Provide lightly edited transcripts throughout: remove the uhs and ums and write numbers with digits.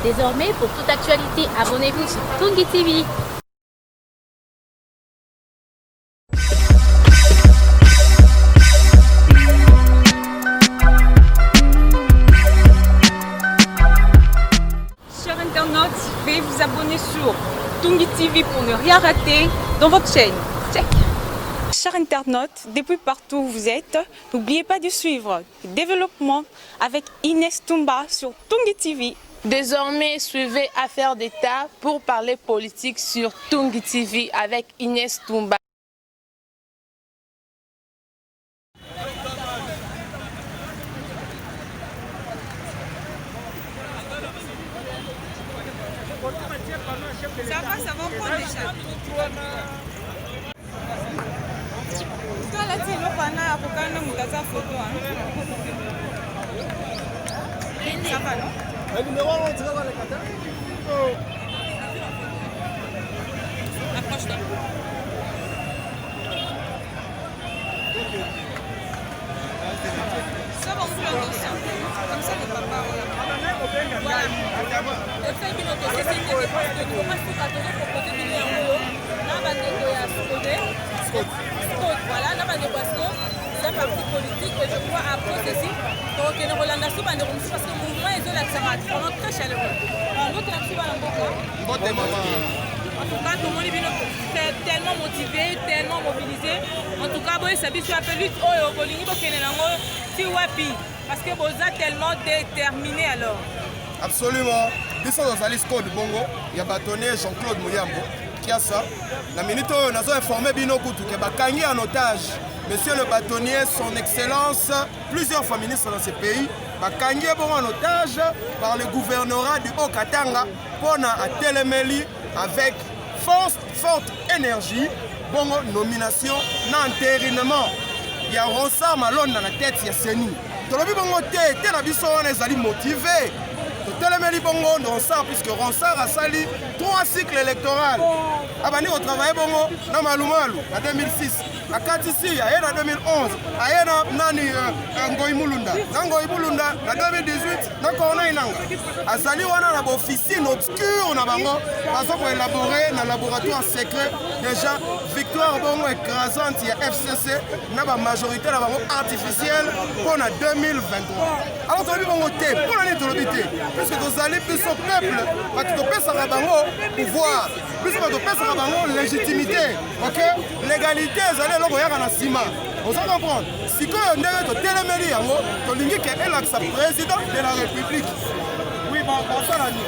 Désormais, pour toute actualité, abonnez-vous sur Tungi TV. Chers internautes, veuillez vous abonner sur Tungi TV pour ne rien rater dans votre chaîne. Check. Chers internautes, depuis partout où vous êtes, n'oubliez pas de suivre le développement avec Inès Toumba sur Tungi TV. Désormais, suivez Affaires d'État pour parler politique sur Tungi TV avec Inès Toumba. Ça va prendre déjà. Toi là, tu es là pour quand nous avons une photo. Ça va, non? Approche-toi. Ça va, on peut l'endossir. Comme ça, le papa. Voilà. Le fait que notre société est de nous, moi, je suis catholique pour proposer une vidéo. Là, on va découvrir voilà, là, on va découvrir c'est un parti politique que je crois après ceci. Donc, il y a une relation parce que le mouvement est de l'accès vraiment très chaleureux. L'autre là-dessus va l'emboîter. En tout cas, tout le monde est tellement motivé, tellement mobilisé. En tout cas, c'est bien sûr appelé lutte au Bolini parce que vous êtes tellement déterminé alors. Absolument. Nous sommes dans Alice Code Bongo. Il y a bâtonné Jean-Claude Mouyambo qui a ça. La minute où nous avons informé Bino Koutou qu'il y a Kangi en otage. Monsieur le bâtonnier, son excellence, plusieurs fois ministres dans ce pays, Kangi est en otage par le gouvernorat du Haut-Katanga pour à Téléméli avec forte énergie. Bon, nomination, n'entérinement. Il y a Ronsard Malone dans la tête, il y a Seni. Tout le monde est motivé. Téléméli Bongo, Ronsard, puisque Ronsard a sali 3 cycles électoraux. Abani au travail Bongo, dans Malumalu, en 2006. À Katisi, en 2011. À Nani Ngoy Mulunda. Ngoy Mulunda, en 2018, dans Corona Inanga. À Sali, on a une officine obscure, par exemple, pour élaborer dans le laboratoire secret. Déjà, victoire Bongo écrasante, il y a FCC, dans la majorité artificielle pour 2023. Alors, tu as vu Bongo T, pour l'année de l'obité. Puisque nous allons plus au peuple, parce que nous avons pouvoir, puisque nous avons légitimité, ok? L'égalité, vous allez l'envoyer en ciment. Vous allez comprendre. Si vous avez téléméli, vous avez dit président de la République. Oui, bon, ça l'a dit.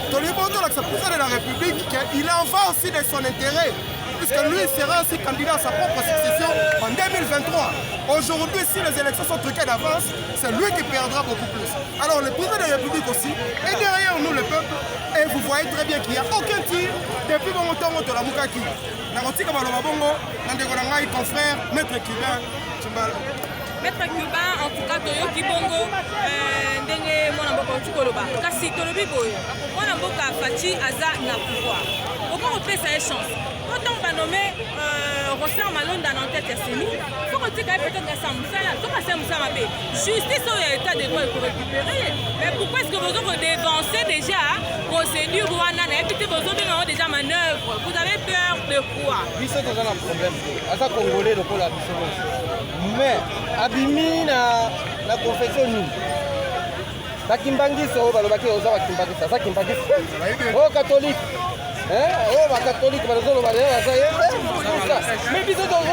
Vous avez dit président de la République, il en va aussi de son intérêt. Puisque lui sera aussi candidat à sa propre succession en 2023. Aujourd'hui, si les élections sont truquées d'avance, c'est lui qui perdra beaucoup plus. Alors le président de la République aussi est derrière nous, le peuple, et vous voyez très bien qu'il n'y a aucun tir depuis bon temps de la Moukaki. La Rotika Maloma Bongo, Nandegolangaï, confrère, maître Cubain, Chimbala. Maître Cubain, en tout cas, Toyoki Bongo, ndenge mwana mboka tukoloba. Kasi tolobi boyo. Mwana mboka Fati aza na pouvoir. Comment on fait sa chance? Quand on va nommer Ronsard Malone dans l'entête Seni, il faut qu'on dise peut-être que ça me justice au état de droit pour récupérer. Mais pourquoi est-ce que vous avez dévancé déjà procédure Rwanda et puis vous avez déjà manœuvre? Vous avez peur de quoi? Oui, c'est un problème. À ça, Congolais, le pôle mais abimi na confession ni bakimbangiso balobaki oza bakimbangisa ça kimbangisa oh catholique oh catholique bazolo balé ça yé mais biso donc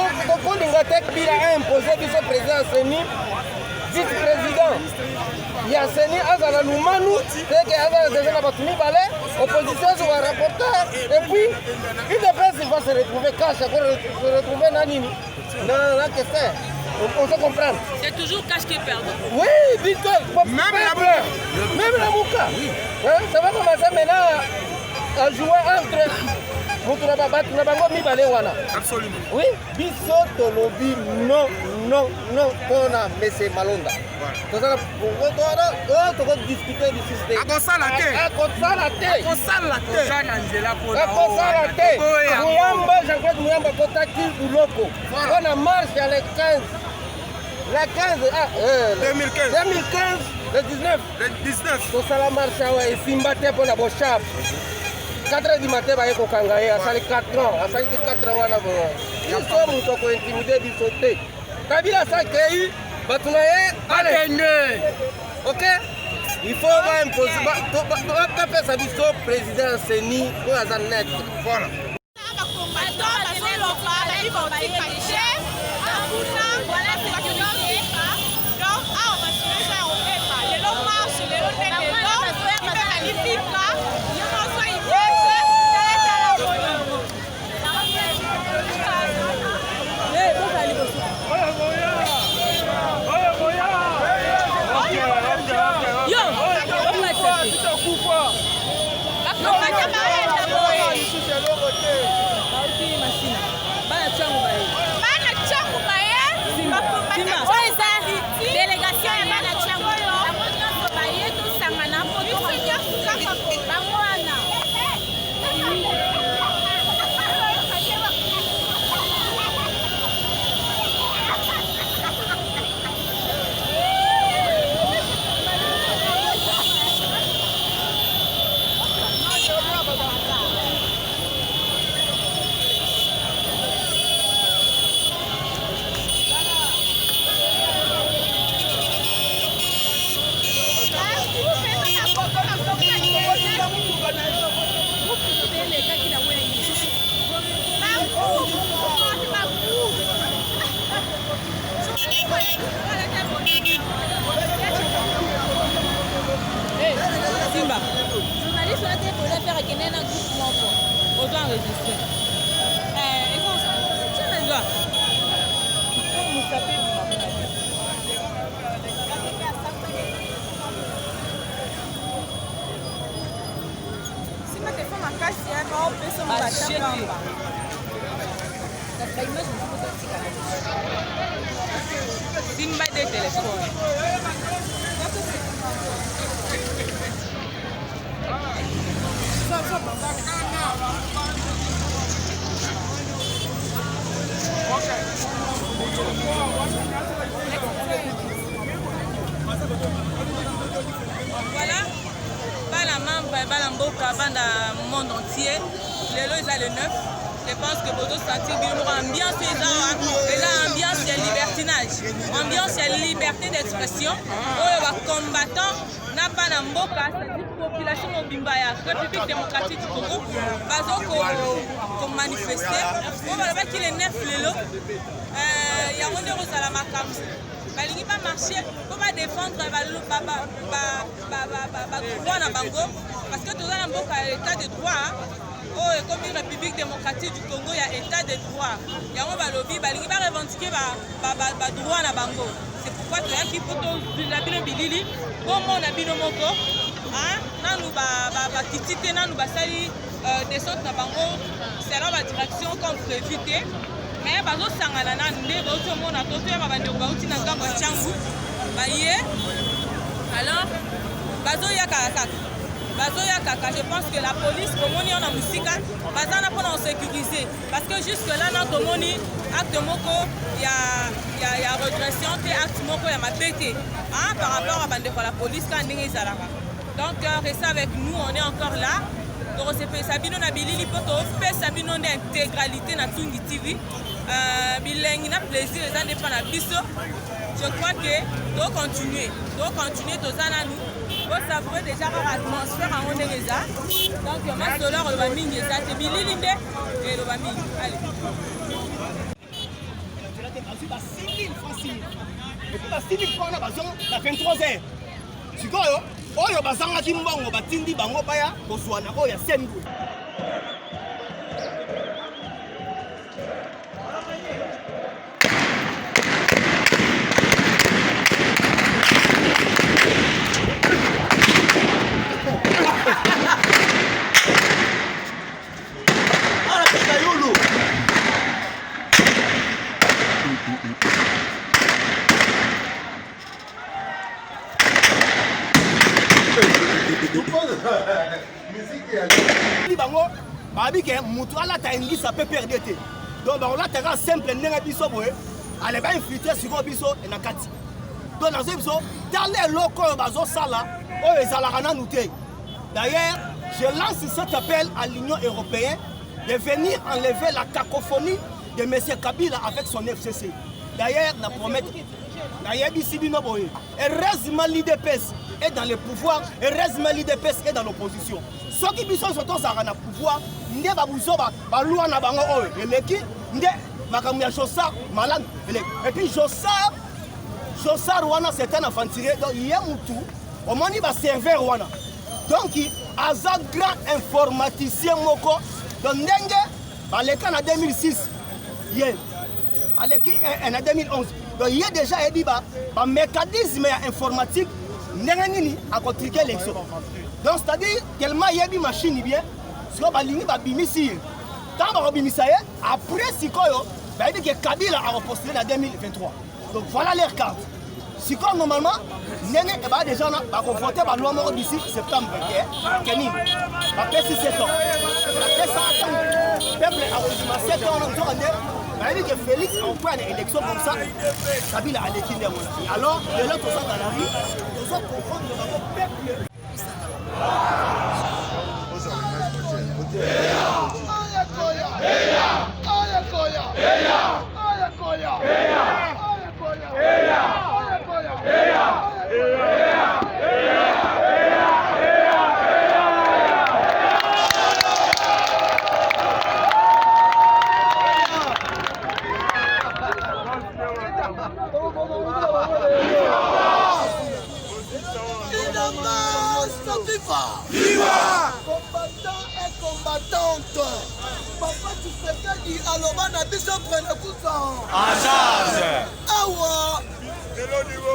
on nga tek bila imposer biso président Seni vice-président ya Seni azala lumanu que azala déjà na batumi balé opposition sur un rapporteur et puis une de presse il va se retrouver cash se retrouver nanini na qu'est-ce on se comprend. C'est toujours cash qui perd. Oui, vite. Même la Mouka. Oui. Hein? Ça va commencer maintenant à jouer entre Absolument. Oui, biso tolobi non, pour M. Malonda. On va discuter du système. Jean-Claude Mouyamba Kotaki Bouloko. On a marché à la 15. La 15, 2015, Le 19. Le 19. Tosala marche awa esimba te mpo na bochap. 4h du matin baye kokanga ye asali 4 ans. Asali 4 ans wana bo. Biso moto akointimide biso te. Kabila asakei bato na ye bakende. Ok? Il faut imposer. Bapesa biso président Seni oyo aza net. Voilà. Simba, journaliste on a été pour faire qu'il y ait un groupe autant enregistré. Et comment ça? Tiens les doigts. Comment vous tapez si ma téléphone m'a cassé, on peut se mettre à taper. Simba des téléphones. Voilà, bala mboka banda monde entier. Lelo eza le 9. Je pense que vous sentir ambiance ambiance de libertinage, ambiance de liberté d'expression. Les combattants n'a pas de mboka, c'est-à-dire population mobimba ya République démocratique du Congo, pour manifester. On va dire qu'il est 9 lelo. Il y a un euro à la macam. Il va marcher pour défendre droit na bango parce que tout ça mboka état de droit. Comme une République démocratique du Congo, il y a état de droit. Il y a un lobby, il va revendiquer le droit à bango. C'est pourquoi tu as qui peut la bino bilili, comme on a bino moko, nous va tititer, nous va salir des sortes de bango, c'est la direction comme prévu. Mais bazo sangana na ndé bazo mona toto ya babande ba uti na ngambo changu. Baye. Alors bazo ya kaka. Je pense que la police, comme on est en musique, va nous sécuriser. Parce que jusque-là, notre moni, acte moko, il y a régression, acte moko, il y a ma bête. Par rapport à la police, quand on est là. Donc, restez avec nous, on est encore là. Donc, c'est fait Sabino Nabili, fait Sabino d'intégralité dans Tungi TV. Il a plaisir, les années pendant biso. Je crois que doit continuer tous à nous. Vous savez déjà l'atmosphère en Ondereza. Donc, ma soeur, le Baming, c'est Bililinde et le Baming. Allez. Et puis, la 6 000 francs, on a 23h. Si vous avez bazanga ki mbongo batindi bango baya koswana oya sendu. Bango babi ke mutu ala ta ingisa pe perdete donc bango la tera simple nenga biso boye ale ba infiltrer sur biso na kati donc dans les locaux bazosala oyo ezalaka nanu te. D'ailleurs, je lance cet appel à l'Union européenne de venir enlever la cacophonie de M. Kabila avec son FCC. D'ailleurs, la promesse, heureusement l'IDPS est dans le pouvoir, heureusement l'IDPS est dans l'opposition. Ceux qui sont dans le pouvoir, ne va vous sauver, na bango oyo, eleki, nde makamya Jossard malade, et puis Jossard wana c'est un aventurier, donc il y a mutu, au moins il va servir wana. Donc, Azad grand informaticien moko, donc ndenge, baleka na 2006, baleki en 2011. Donc il y a déjà un mécanisme informatique ndenge à contribuer l'élection. Donc c'est-à-dire tellement il y a une machine bien, ce que balingi ba bimisi. Quand ba bimisa après sikoyo, ba dit que Kabila a repostulé en 2023. Donc voilà leur carte. Sikoyo normalement ndenge ba déjà na ba confronter ba loi moko d'ici septembre keni. Après 7 ans. Après ça peuple a reçu 7 ans on dit que Félix a fait une élection comme ça, Kabila a l'équipe de Moski. Alors, de l'autre côté dans la rue, nous allons comprendre le peuple. Combattant et combattante. Papa, tu fais qu'elle dit alors, on a besoin de prendre le coup de sang. Awa.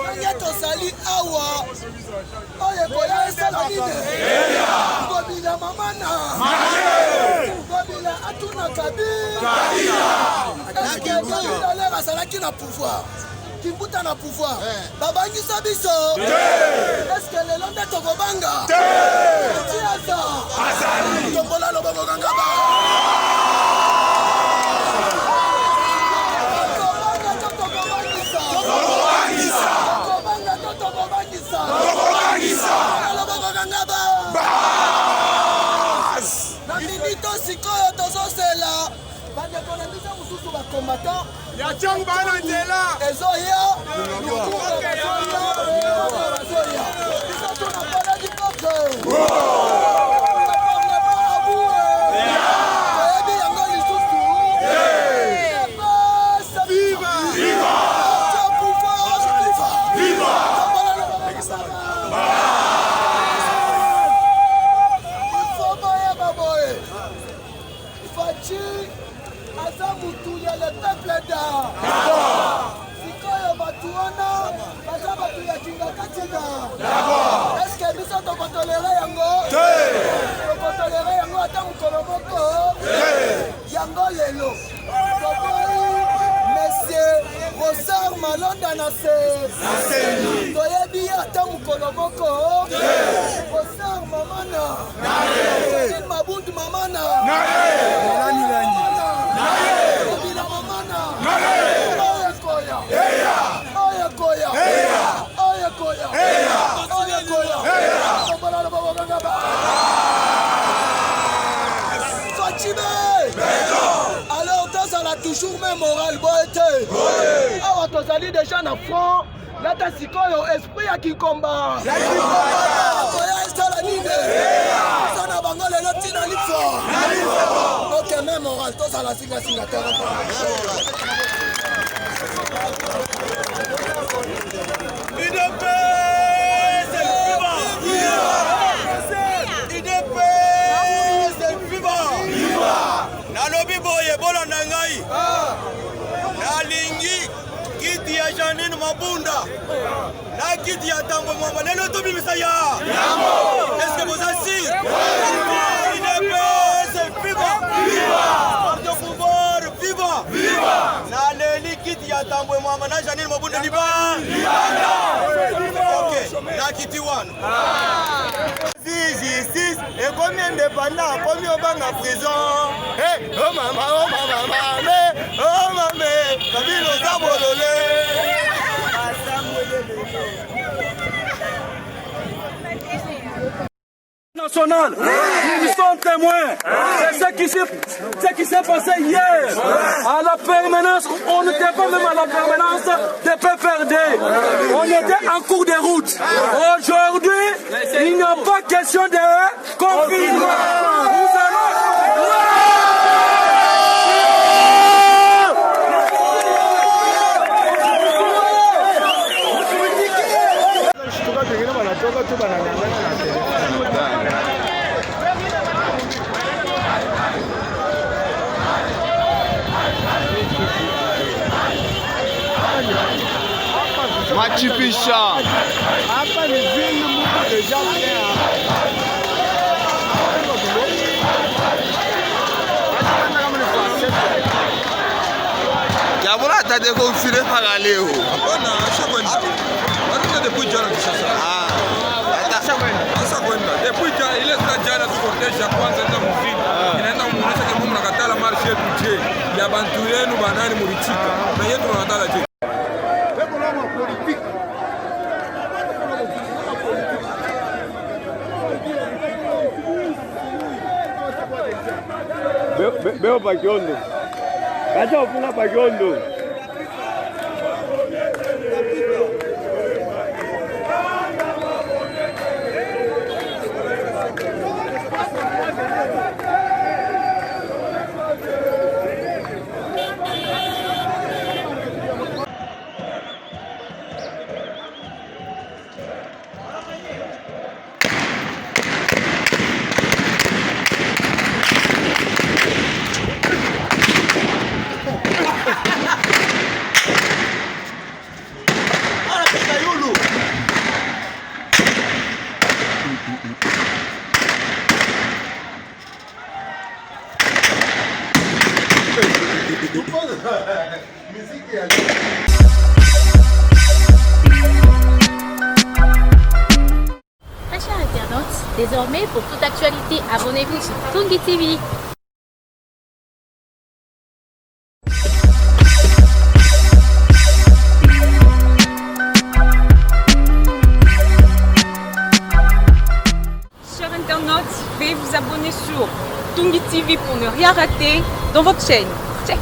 Nagata sali awa. Oye, koya esalamide. Gobila mamana. Gobila atuna kabila. Est-ce que Gobila l'air à salaki na pouvoir? Kimbuta na pouvoir. Babangisa biso. Est-ce que le londe tokobanga? Tiaza. Azali. Tombola loboko kangaba. Tokobanga tokobangisa. Tokobanga tokobangisa. Tokobangisa. Loboko kangaba. Bas. Na minito sikoyo tozosela. Bandeko na biso mususu ba combattant. Ya changu bana nzela. Ezoya. Ezoya. Biso tuna pala di poko. Viva! Viva! Viva! Le peuple d'art. Sikoyo batuana, baza batu ya Kinga-Katina. Est-ce que nous sommes tolérés yango? Tolérés yango ata mukolo moko. Yango lelo. Monsieur Rosar Malonda na se. Toyebi ata mukolo moko. Rosar mamana. Mabundu mamana. Alors dans la toujours même morale boete. Alors tozali déjà na front. Là ta sikoyo esprit ya kikomba. Ya kikomba. Koya esala nini? Sana bango lelo tina lifo. OK même morale tozala singa terre. Nalobi boye bola nangai. Nalingi kiti ya Janine Mabunda. Na kiti ya Tango Mwamba. Lelo tobi misaya. Est-ce que vous assistez? Viva! Viva! Porte pouvoir, viva! Viva! Na leli kiti ya Tango Mwamba na Janine Mabunda liba. OK, na kiti wana. Justice et combien de pendant combien on va en prison. Hey, oh maman, Kabilo Zabolole. nationale. Nous sommes témoins de ce qui s'est passé hier. À la permanence, on n'était pas même à la permanence de PPRD. On était en cours de route. Aujourd'hui, il n'y a pas question de confinement. Nous Machipisha. Hapa ni vingi mtu deja Kabula atade confirmer par leo. Hapana, ashakwenda. Watu depuis jana sasa. Ashakwenda. Depuis jana ile jana tukotesha kwanza ndio mvini. Inaenda muonesha kama mnakatala marshi yetu je. Ya bantu yenu banani mulichika. Na yetu tunakatala je. Beo Pakiondo. Acha ufunga Pakiondo. Chers internautes, désormais pour toute actualité, abonnez-vous sur Tongi TV. Chers internautes, veuillez vous abonner sur Tongi TV pour ne rien rater dans votre chaîne. Check.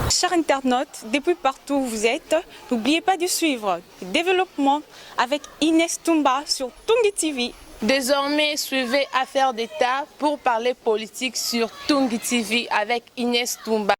Chers internautes, depuis partout où vous êtes, n'oubliez pas de suivre le développement avec Inès Toumba sur Tongi TV. Désormais, suivez Affaires d'État pour parler politique sur Tongi TV avec Inès Toumba.